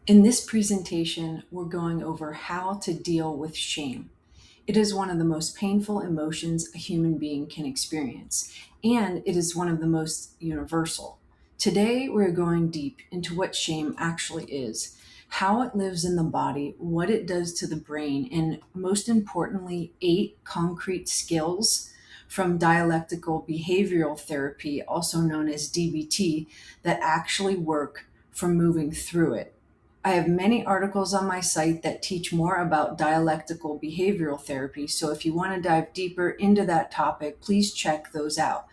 In this presentation, we're going over how to deal with shame. It is one of the most painful emotions a human being can experience, and it is one of the most universal. Today, we're going deep into what shame actually is, how it lives in the body, what it does to the brain, and most importantly, 8 concrete skills from dialectical behavioral therapy, also known as DBT, that actually work for moving through it. I have many articles on my site that teach more about dialectical behavioral therapy, so if you want to dive deeper into that topic, please check those out.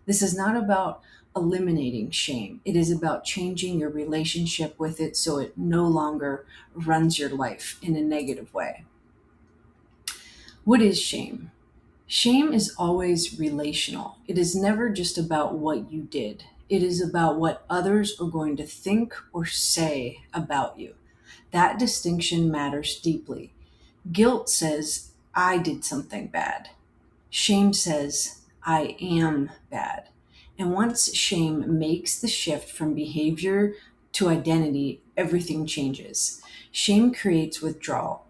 This is not about eliminating shame, it is about changing your relationship with it so it no longer runs your life in a negative way. What is shame? Shame is always relational. It is never just about what you did. It is about what others are going to think or say about you. That distinction matters deeply. Guilt says, I did something bad. Shame says, I am bad. And once shame makes the shift from behavior to identity, everything changes. Shame creates withdrawal,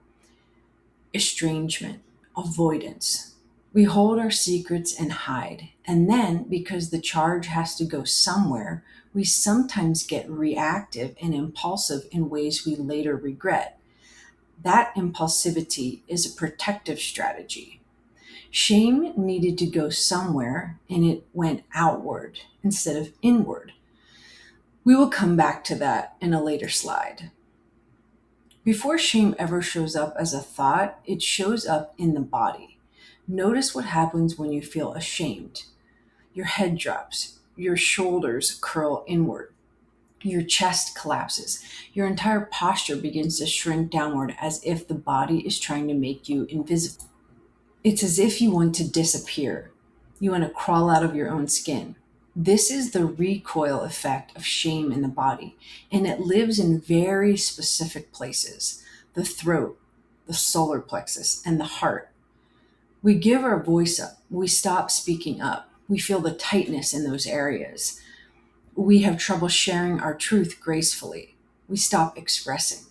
estrangement, avoidance. We hold our secrets and hide. And then, because the charge has to go somewhere, we sometimes get reactive and impulsive in ways we later regret. That impulsivity is a protective strategy. Shame needed to go somewhere and it went outward instead of inward. We will come back to that in a later slide. Before shame ever shows up as a thought, it shows up in the body. Notice what happens when you feel ashamed. Your head drops, your shoulders curl inward, your chest collapses, your entire posture begins to shrink downward as if the body is trying to make you invisible. It's as if you want to disappear. You want to crawl out of your own skin. This is the recoil effect of shame in the body, and it lives in very specific places: the throat, the solar plexus, and the heart. We give our voice up. We stop speaking up. We feel the tightness in those areas. We have trouble sharing our truth gracefully. We stop expressing.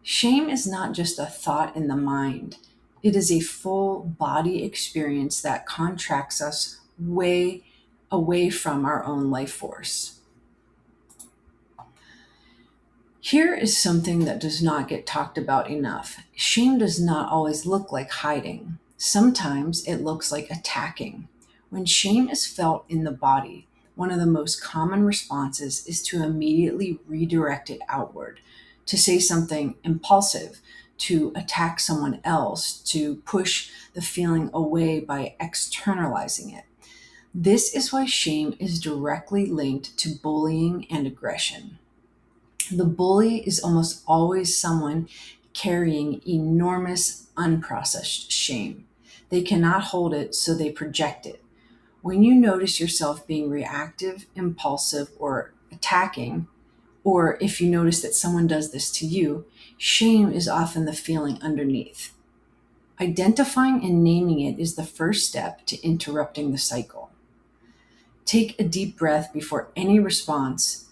Shame is not just a thought in the mind, it is a full body experience that contracts us way away from our own life force. Here is something that does not get talked about enough. Shame does not always look like hiding. Sometimes it looks like attacking. When shame is felt in the body, one of the most common responses is to immediately redirect it outward, to say something impulsive, to attack someone else, to push the feeling away by externalizing it. This is why shame is directly linked to bullying and aggression. The bully is almost always someone carrying enormous unprocessed shame. They cannot hold it, so they project it. When you notice yourself being reactive, impulsive, or attacking, or if you notice that someone does this to you, shame is often the feeling underneath. Identifying and naming it is the first step to interrupting the cycle. Take a deep breath before any response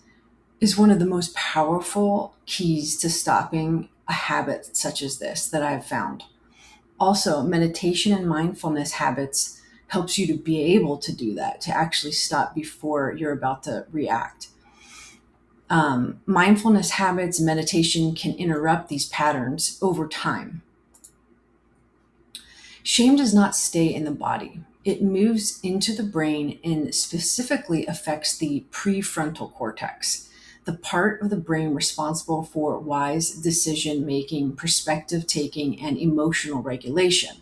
is one of the most powerful keys to stopping a habit such as this that I've found. Also, meditation and mindfulness habits helps you to be able to do that, to actually stop before you're about to react. Mindfulness habits, meditation can interrupt these patterns over time. Shame does not stay in the body. It moves into the brain and specifically affects the prefrontal cortex, the part of the brain responsible for wise decision making, perspective taking, and emotional regulation.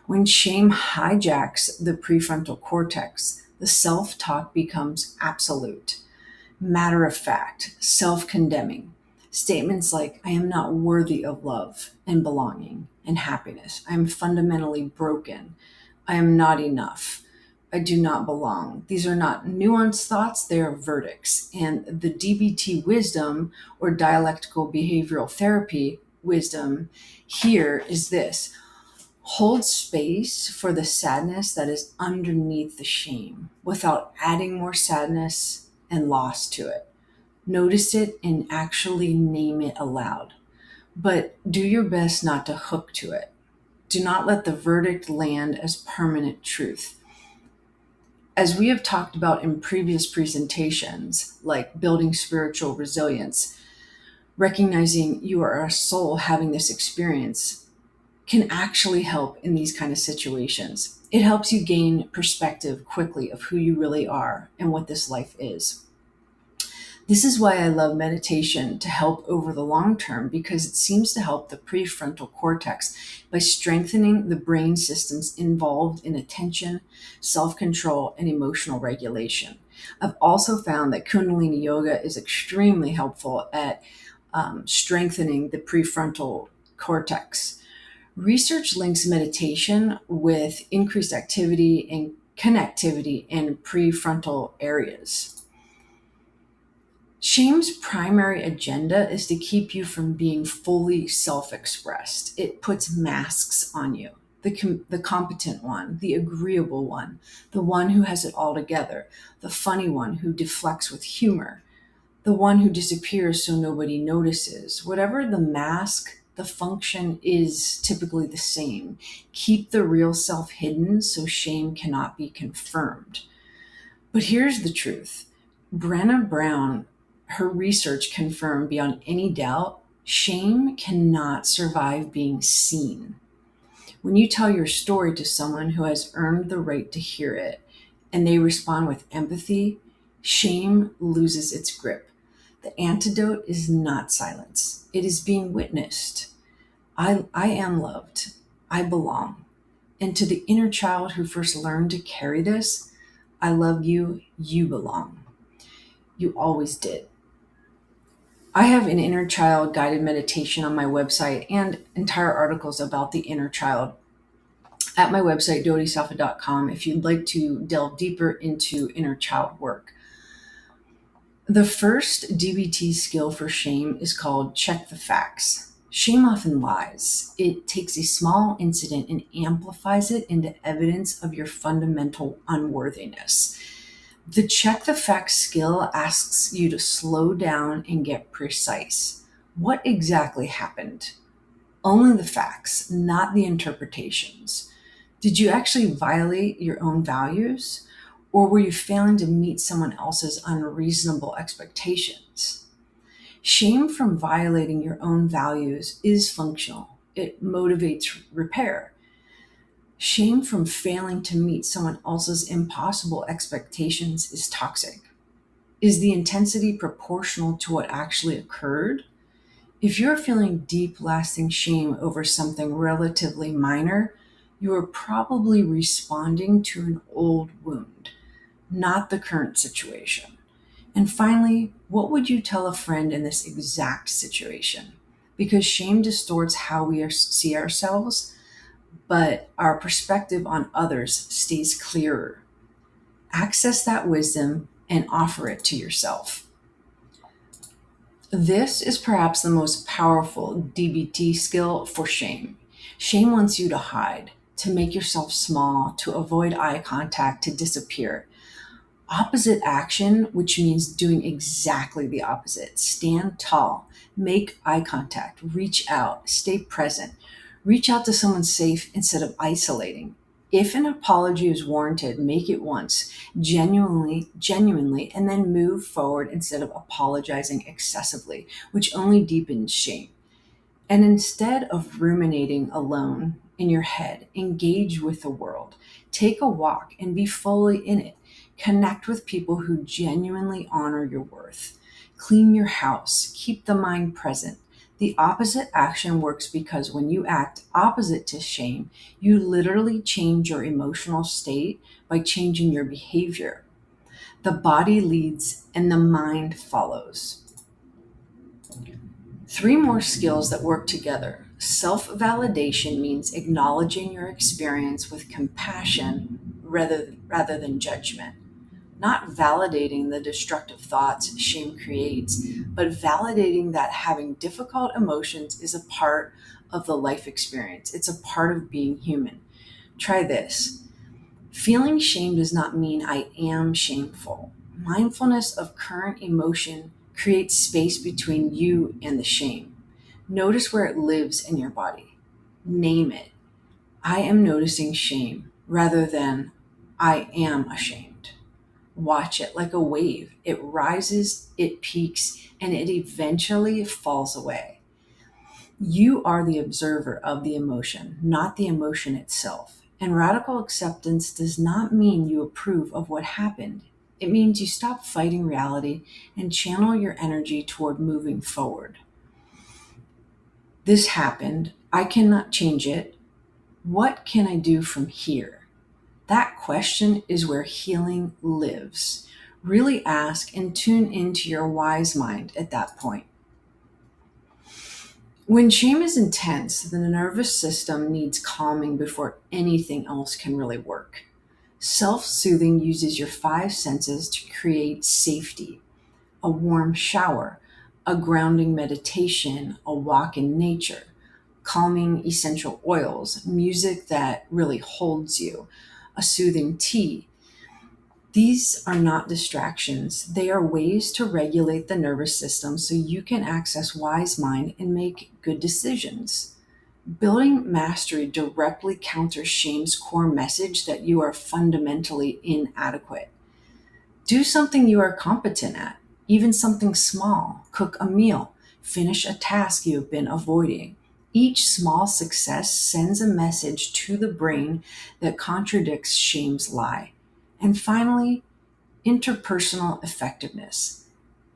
When shame hijacks the prefrontal cortex, the self talk becomes absolute, matter of fact, self condemning. Statements like, I am not worthy of love and belonging and happiness. I am fundamentally broken. I am not enough. I do not belong. These are not nuanced thoughts, they are verdicts. And the DBT wisdom, or dialectical behavioral therapy wisdom, here is this: hold space for the sadness that is underneath the shame without adding more sadness and loss to it. Notice it and actually name it aloud. But do your best not to hook to it. Do not let the verdict land as permanent truth. As we have talked about in previous presentations, like building spiritual resilience, recognizing you are a soul having this experience can actually help in these kind of situations. It helps you gain perspective quickly of who you really are and what this life is. This is why I love meditation to help over the long term, because it seems to help the prefrontal cortex by strengthening the brain systems involved in attention, self-control, and emotional regulation. I've also found that Kundalini Yoga is extremely helpful at strengthening the prefrontal cortex. Research links meditation with increased activity and connectivity in prefrontal areas. Shame's primary agenda is to keep you from being fully self expressed. It puts masks on you. The competent one, the agreeable one, the one who has it all together, the funny one who deflects with humor, the one who disappears so nobody notices. Whatever the mask, the function is typically the same. Keep the real self hidden so shame cannot be confirmed. But here's the truth. Brenna Brown, her research confirmed beyond any doubt, shame cannot survive being seen. When you tell your story to someone who has earned the right to hear it and they respond with empathy, shame loses its grip. The antidote is not silence. It is being witnessed. I am loved. I belong. And to the inner child who first learned to carry this, I love you. You belong. You always did. I have an inner child guided meditation on my website and entire articles about the inner child at my website, dodisafa.com, if you'd like to delve deeper into inner child work. The first DBT skill for shame is called check the facts. Shame often lies. It takes a small incident and amplifies it into evidence of your fundamental unworthiness. The check the facts skill asks you to slow down and get precise. What exactly happened? Only the facts, not the interpretations. Did you actually violate your own values? Or were you failing to meet someone else's unreasonable expectations? Shame from violating your own values is functional. It motivates repair. Shame from failing to meet someone else's impossible expectations is toxic. Is the intensity proportional to what actually occurred? If you're feeling deep, lasting shame over something relatively minor, you are probably responding to an old wound, not the current situation. And finally, what would you tell a friend in this exact situation? Because shame distorts how we see ourselves, but our perspective on others stays clearer. Access that wisdom and offer it to yourself. This is perhaps the most powerful DBT skill for shame. Shame wants you to hide, to make yourself small, to avoid eye contact, to disappear. Opposite action, which means doing exactly the opposite. Stand tall, make eye contact, reach out, stay present. Reach out to someone safe instead of isolating. If an apology is warranted, make it once, genuinely, and then move forward instead of apologizing excessively, which only deepens shame. And instead of ruminating alone in your head, engage with the world. Take a walk and be fully in it. Connect with people who genuinely honor your worth. Clean your house. Keep the mind present. The opposite action works because when you act opposite to shame, you literally change your emotional state by changing your behavior. The body leads and the mind follows. 3 more skills that work together. Self-validation means acknowledging your experience with compassion rather than judgment. Not validating the destructive thoughts shame creates, but validating that having difficult emotions is a part of the life experience. It's a part of being human. Try this. Feeling shame does not mean I am shameful. Mindfulness of current emotion Create space between you and the shame. Notice where it lives in your body. Name it. I am noticing shame rather than I am ashamed. Watch it like a wave. It rises, it peaks, and it eventually falls away. You are the observer of the emotion, not the emotion itself. And radical acceptance does not mean you approve of what happened. It means you stop fighting reality and channel your energy toward moving forward. This happened. I cannot change it. What can I do from here? That question is where healing lives. Really ask and tune into your wise mind at that point. When shame is intense, the nervous system needs calming before anything else can really work. Self-soothing uses your five senses to create safety: a warm shower, a grounding meditation, a walk in nature, calming essential oils, music that really holds you, a soothing tea. These are not distractions. They are ways to regulate the nervous system so you can access wise mind and make good decisions. Building mastery directly counters shame's core message that you are fundamentally inadequate. Do something you are competent at, even something small. Cook a meal, finish a task you have been avoiding. Each small success sends a message to the brain that contradicts shame's lie. And finally, interpersonal effectiveness.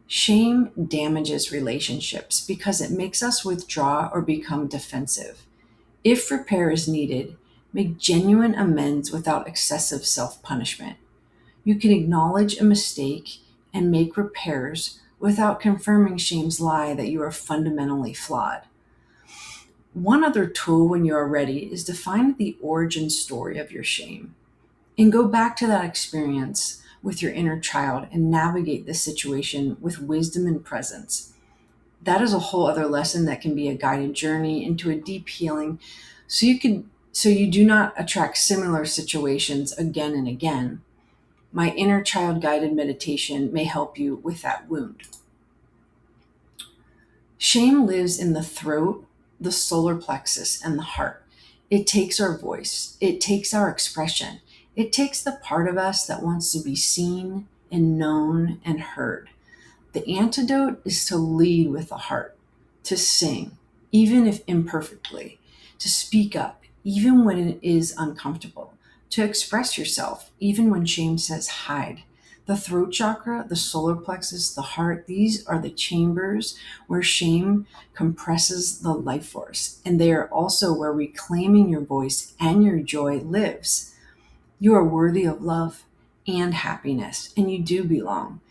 Shame damages relationships because it makes us withdraw or become defensive. If repair is needed, make genuine amends without excessive self-punishment. You can acknowledge a mistake and make repairs without confirming shame's lie that you are fundamentally flawed. One other tool when you are ready is to find the origin story of your shame and go back to that experience with your inner child and navigate the situation with wisdom and presence. That is a whole other lesson that can be a guided journey into a deep healing so you do not attract similar situations again and again. My inner child guided meditation may help you with that wound. Shame lives in the throat, the solar plexus, and the heart. It takes our voice. It takes our expression. It takes the part of us that wants to be seen and known and heard. The antidote is to lead with the heart, to sing, even if imperfectly, to speak up, even when it is uncomfortable, to express yourself, even when shame says hide. The throat chakra, the solar plexus, the heart, these are the chambers where shame compresses the life force. And they are also where reclaiming your voice and your joy lives. You are worthy of love and happiness, and you do belong.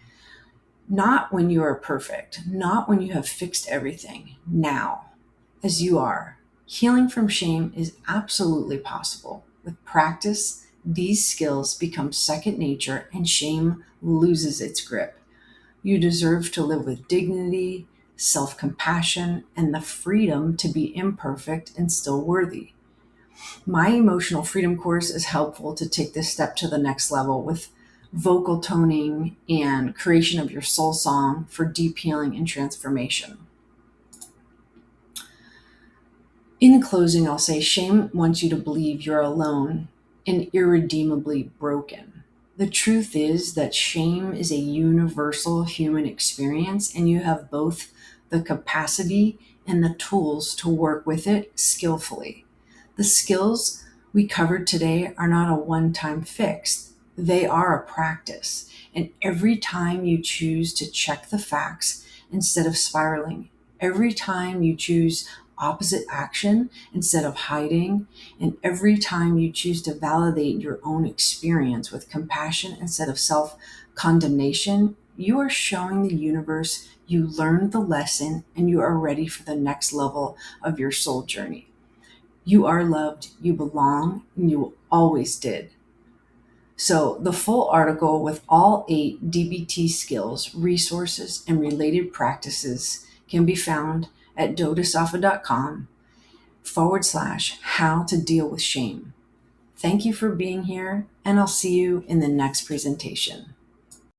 Not when you are perfect, not when you have fixed everything. Now, as you are. Healing from shame is absolutely possible. With practice, these skills become second nature and shame loses its grip. You deserve to live with dignity, self-compassion, and the freedom to be imperfect and still worthy. My emotional freedom course is helpful to take this step to the next level with vocal toning and creation of your soul song for deep healing and transformation. In closing, I'll say shame wants you to believe you're alone and irredeemably broken. The truth is that shame is a universal human experience, and you have both the capacity and the tools to work with it skillfully. The skills we covered today are not a one-time fix. They are a practice. And every time you choose to check the facts instead of spiraling, every time you choose opposite action instead of hiding, and every time you choose to validate your own experience with compassion instead of self-condemnation, you are showing the universe you learned the lesson and you are ready for the next level of your soul journey. You are loved, you belong, and you always did. So the full article with all 8 DBT skills, resources, and related practices can be found at dodasafa.com/how to deal with shame. Thank you for being here, and I'll see you in the next presentation.